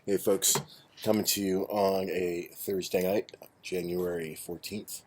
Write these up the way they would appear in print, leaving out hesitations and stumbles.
Hey folks, coming to you on a Thursday night, January 14th.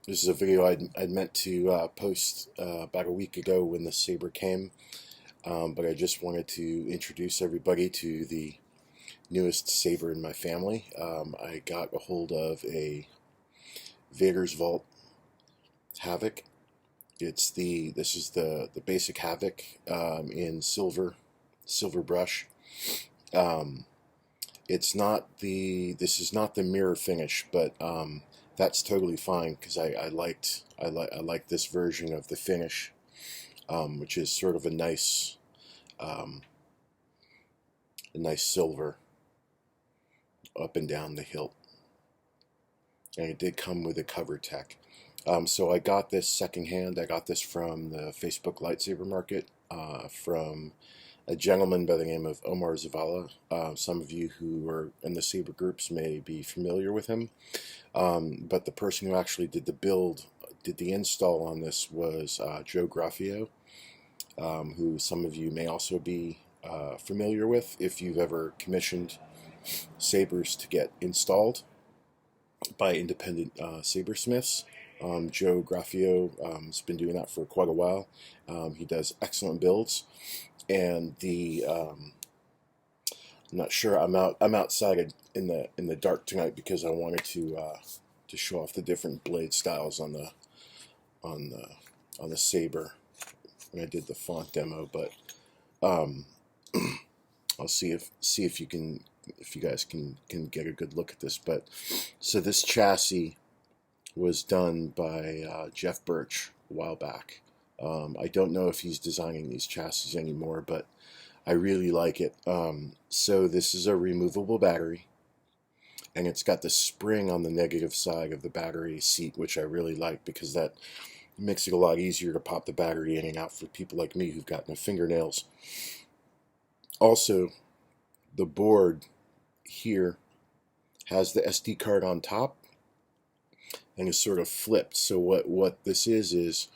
This is a video I'd meant to post about a week ago when the Saber came, but I just wanted to introduce everybody to the newest Saber in my family. I got a hold of a Vader's Vault Havoc. This is the basic Havoc in silver brush. This is not the mirror finish, but that's totally fine because I like this version of the finish, which is sort of a nice silver up and down the hilt, and it did come with a cover tech. So I got this secondhand. I got this from the Facebook lightsaber market from a gentleman by the name of Omar Zavala. Some of you who are in the Saber groups may be familiar with him, but the person who actually did the install on this was Joe Graffeo, who some of you may also be familiar with if you've ever commissioned sabers to get installed by independent sabersmiths. Joe Graffeo has been doing that for quite a while. He does excellent builds. And I'm not sure. I'm outside in the dark tonight because I wanted to show off the different blade styles on the Saber when I did the font demo. But I'll see if you guys can get a good look at this. But so this chassis was done by Geoff Birch a while back. I don't know if he's designing these chassis anymore, but I really like it. So this is a removable battery, and it's got the spring on the negative side of the battery seat, which I really like because that makes it a lot easier to pop the battery in and out for people like me who've got no fingernails. Also, the board here has the SD card on top and is sort of flipped. So what this is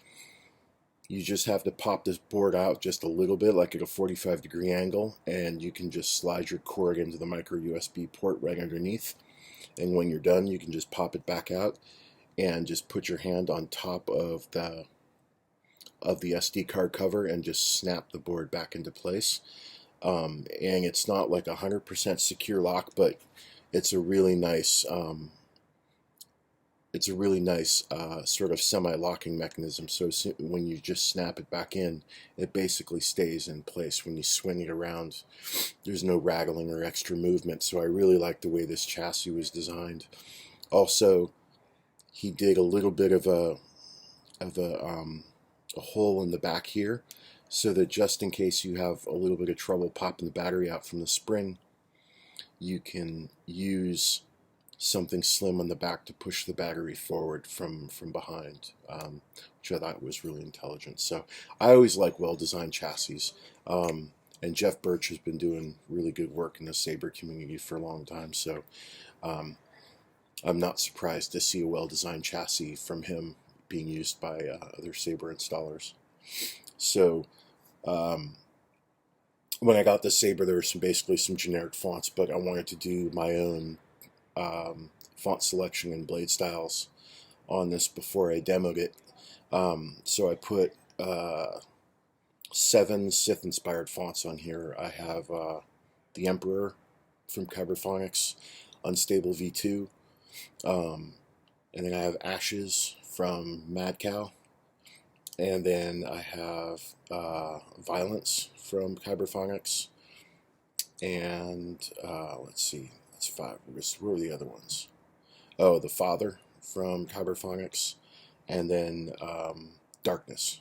you just have to pop this board out just a little bit, like at a 45-degree angle, and you can just slide your cord into the micro USB port right underneath. And when you're done, you can just pop it back out and just put your hand on top of the SD card cover and just snap the board back into place. And it's not like 100% secure lock, but it's a really nice sort of semi-locking mechanism. So when you just snap it back in, it basically stays in place. When you swing it around, there's no rattling or extra movement. So I really like the way this chassis was designed. Also, he did a little bit of a hole in the back here, so that just in case you have a little bit of trouble popping the battery out from the spring, you can use something slim on the back to push the battery forward from behind, which I thought was really intelligent. So I always like well-designed chassis, and Geoff Birch has been doing really good work in the Saber community for a long time, so I'm not surprised to see a well-designed chassis from him being used by other Saber installers. So when I got the Saber, there were basically some generic fonts, but I wanted to do my own font selection and blade styles on this before I demoed it. So I put 7 Sith inspired fonts on here. I have the Emperor from Kyberphonics, Unstable V2, and then I have Ashes from Madcow, and then I have Violence from Kyberphonics, and let's see, that's 5. Where are the other ones? Oh, the Father from Kyberphonics, and then Darkness.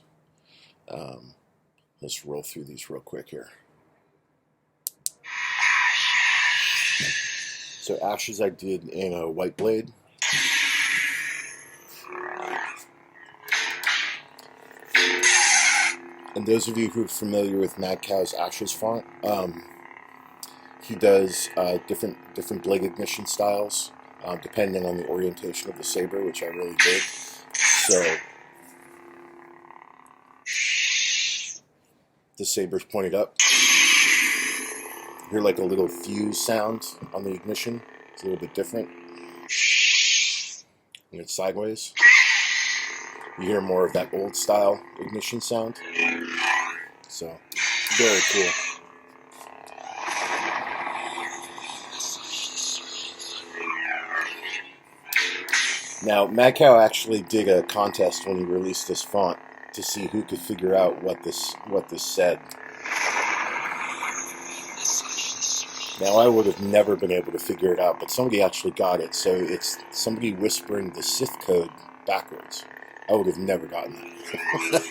Let's roll through these real quick here. So Ashes I did in a white blade. And those of you who are familiar with Madcow's Ashes font, he does different blade ignition styles, depending on the orientation of the Saber, which I really dig. So the Saber's pointed up, hear like a little fuse sound on the ignition. It's a little bit different. When it's sideways, you hear more of that old style ignition sound. So, very cool. Now, Madcow actually did a contest when he released this font to see who could figure out what this said. Now, I would have never been able to figure it out, but somebody actually got it. So it's somebody whispering the Sith code backwards. I would have never gotten that.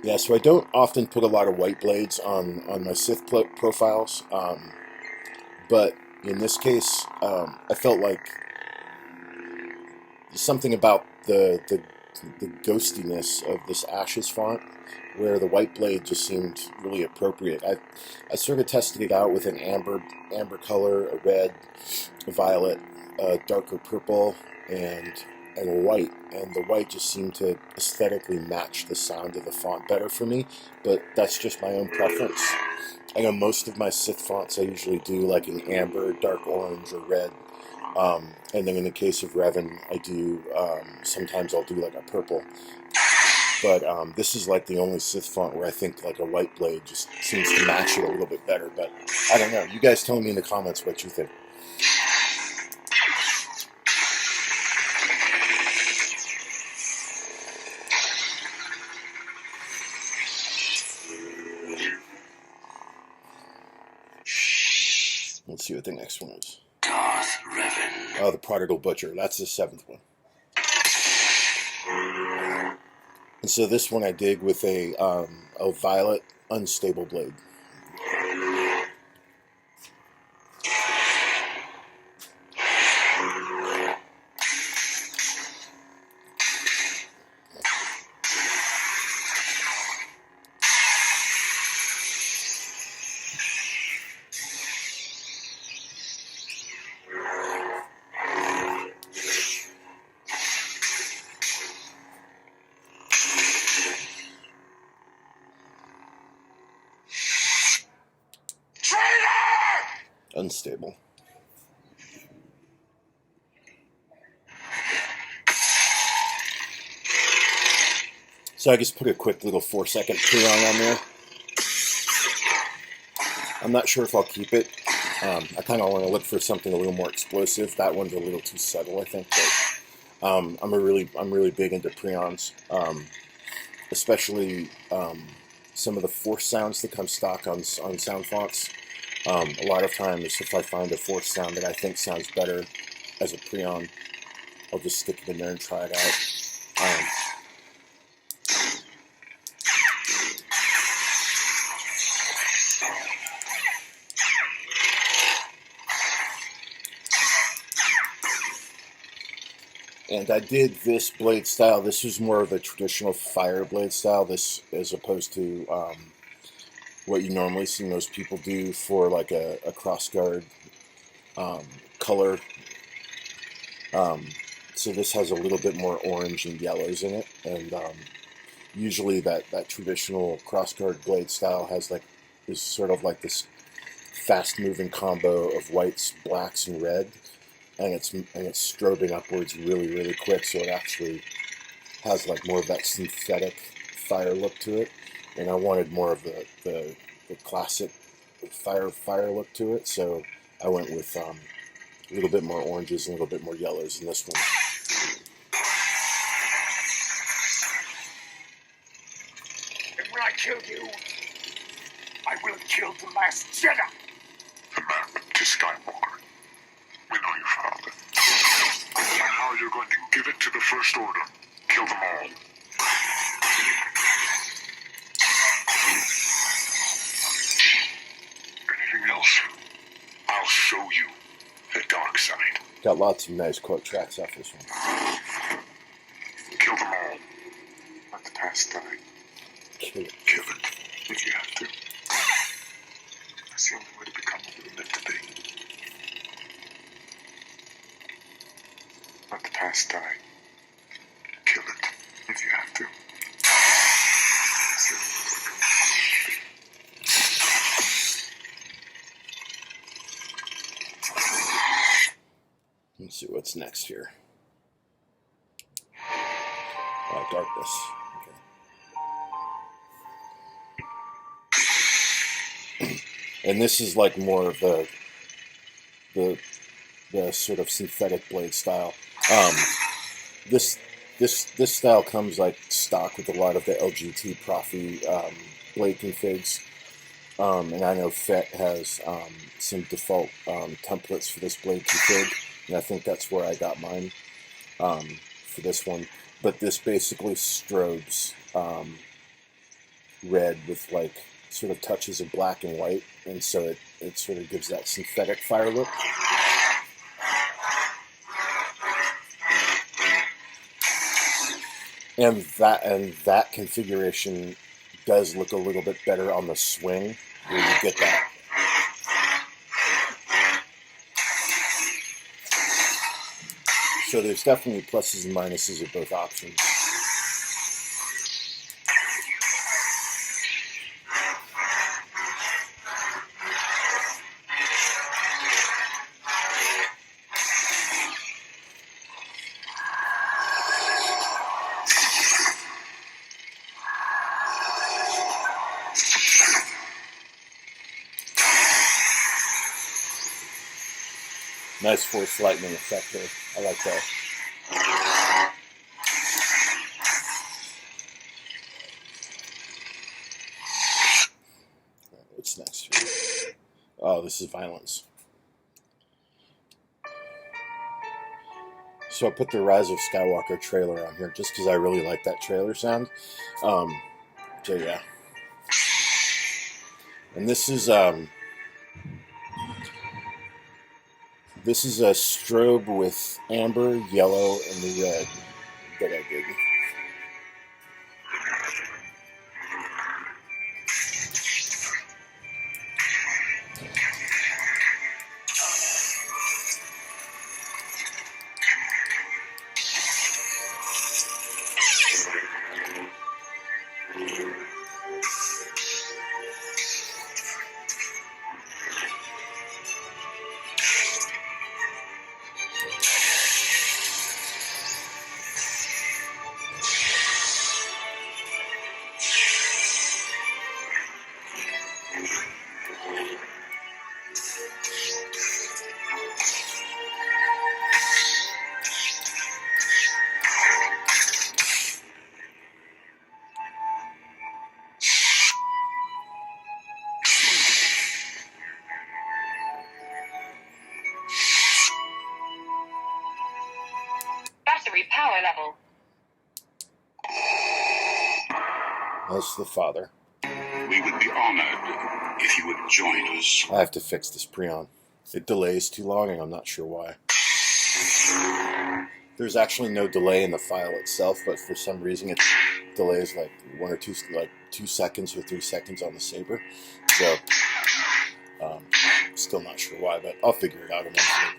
Yeah, so I don't often put a lot of white blades on my Sith profiles, but in this case, I felt like something about the ghostiness of this Ashes font, where the white blade just seemed really appropriate. I sort of tested it out with an amber color, a red, a violet, a darker purple, and a white, and the white just seemed to aesthetically match the sound of the font better for me, but that's just my own preference. I know most of my Sith fonts I usually do like an amber, dark orange, or red, and then in the case of Revan, I do, sometimes I'll do like a purple, but this is like the only Sith font where I think like a white blade just seems to match it a little bit better, but I don't know. You guys tell me in the comments what you think. Let's see what the next one is. Oh, the Prodigal Butcher. That's the 7th one. And so this one I did with a violet unstable blade. Unstable. So I just put a quick little 4-second pre-on there. I'm not sure if I'll keep it. I kind of want to look for something a little more explosive. That one's a little too subtle, I think. But I'm really big into pre-ons, especially some of the force sounds that come stock on sound fonts. A lot of times, if I find a force sound that I think sounds better as a pre-on, I'll just stick it in there and try it out. And I did this blade style. This was more of a traditional fire blade style. This, as opposed to what you normally see most people do for like a crossguard color. So this has a little bit more orange and yellows in it, and usually that traditional crossguard blade style is sort of like this fast-moving combo of whites, blacks, and red, and it's strobing upwards really quick, so it actually has like more of that synthetic fire look to it. And I wanted more of the classic fire look to it, so I went with a little bit more oranges and a little bit more yellows in this one. And when I kill you, I will kill the last Jedi. The man to Skywalker. We know your father. And now you're going to give it to the First Order. Kill them all. Anything else? I'll show you the dark side. Got lots of nice quote tracks off this one. Kill them all. Let the past die. Kill it. Kill it if you have to. That's the only way to become a pastime. Kill it if you have to. Let's see what's next here. Darkness. Okay. And this is like more of the sort of synthetic blade style. This style comes like stock with a lot of the LGT Proffie blade configs. And I know FET has some default templates for this blade config, and I think that's where I got mine for this one. But this basically strobes red with like sort of touches of black and white, and so it sort of gives that synthetic fire look. And that configuration does look a little bit better on the swing, where you get that. So there's definitely pluses and minuses of both options. Nice force lightning effect there. I like that. Right, what's next here? Oh, this is violence. So I put the Rise of Skywalker trailer on here just because I really like that trailer sound. So yeah. And this is a strobe with amber, yellow, and the red that I did. Power level. That's the father. We would be honored if you would join us. I have to fix this preon. It delays too long, and I'm not sure why. There's actually no delay in the file itself, but for some reason it delays like 1 or 2, like 2 seconds or 3 seconds on the Saber. So, still not sure why, but I'll figure it out eventually.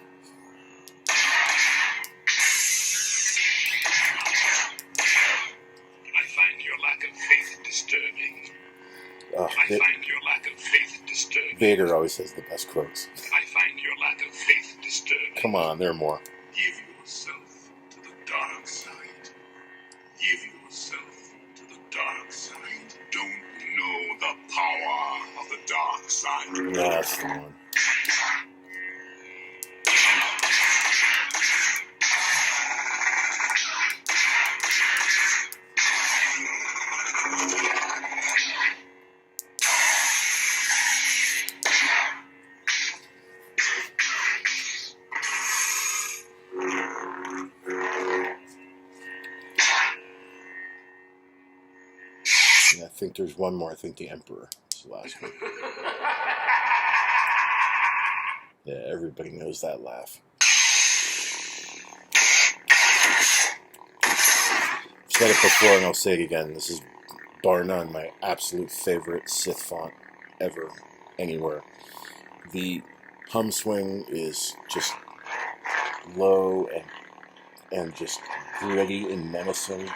Vader always has the best quotes. I find your lack of faith disturbing. Come on, there are more. Give yourself to the dark side. Give yourself to the dark side. Don't know the power of the dark side. Yeah, that's the one. I think there's one more. I think the Emperor is the last one. Yeah, everybody knows that laugh. I've said it before and I'll say it again. This is, bar none, my absolute favorite Sith font ever, anywhere. The hum swing is just low and and just gritty and menacing.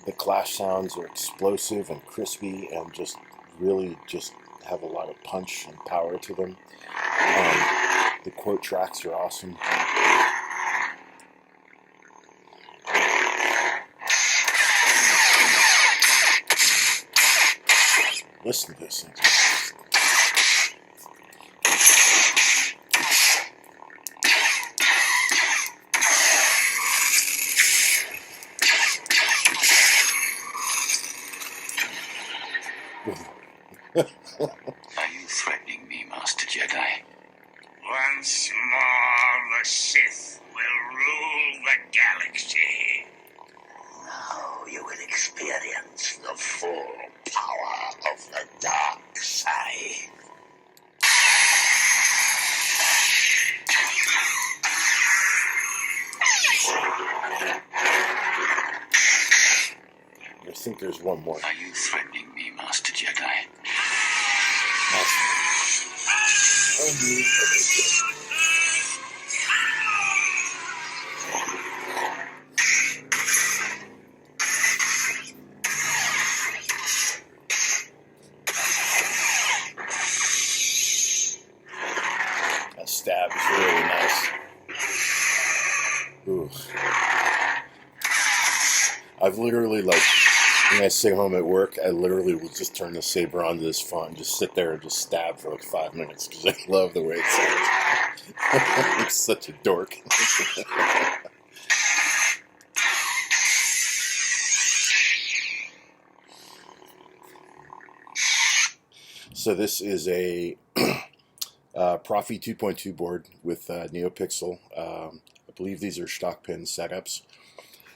The clash sounds are explosive and crispy and just really just have a lot of punch and power to them. The quote tracks are awesome. Listen to this thing. Are you threatening me, Master Jedi? Once more, the Sith will rule the galaxy. Now you will experience the full power of the dark side. I think there's one more. Are you threatening me, Master Jedi? That stab is really nice. Ooh. I've literally, like, when I sit home at work, I literally will just turn the saber onto this font and just sit there and just stab for like 5 minutes because I love the way it sounds. I'm such a dork. So this is a Proffie 2.2 board with NeoPixel. I believe these are Shtok pin setups.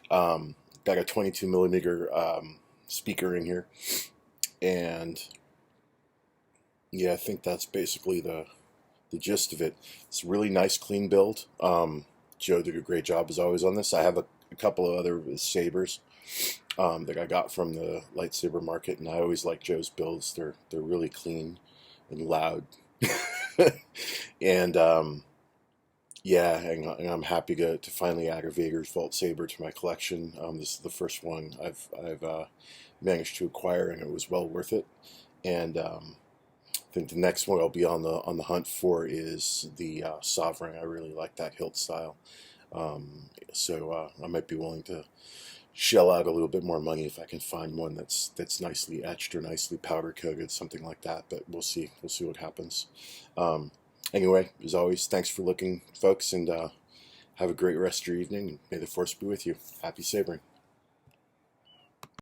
Got a 22 millimeter speaker in here, and yeah, I think that's basically the gist of it. It's a really nice, clean build. Joe did a great job as always on this. I have a couple of other sabers that I got from the lightsaber market, and I always like Joe's builds. They're really clean and loud, and yeah, and I'm happy to finally add a Vader's Vault Saber to my collection. This is the first one I've managed to acquire, and it was well worth it. And I think the next one I'll be on the hunt for is the Sovereign. I really like that hilt style, so I might be willing to shell out a little bit more money if I can find one that's nicely etched or nicely powder coated, something like that. But we'll see what happens. Anyway, as always, thanks for looking, folks, and have a great rest of your evening. May the Force be with you. Happy sabering.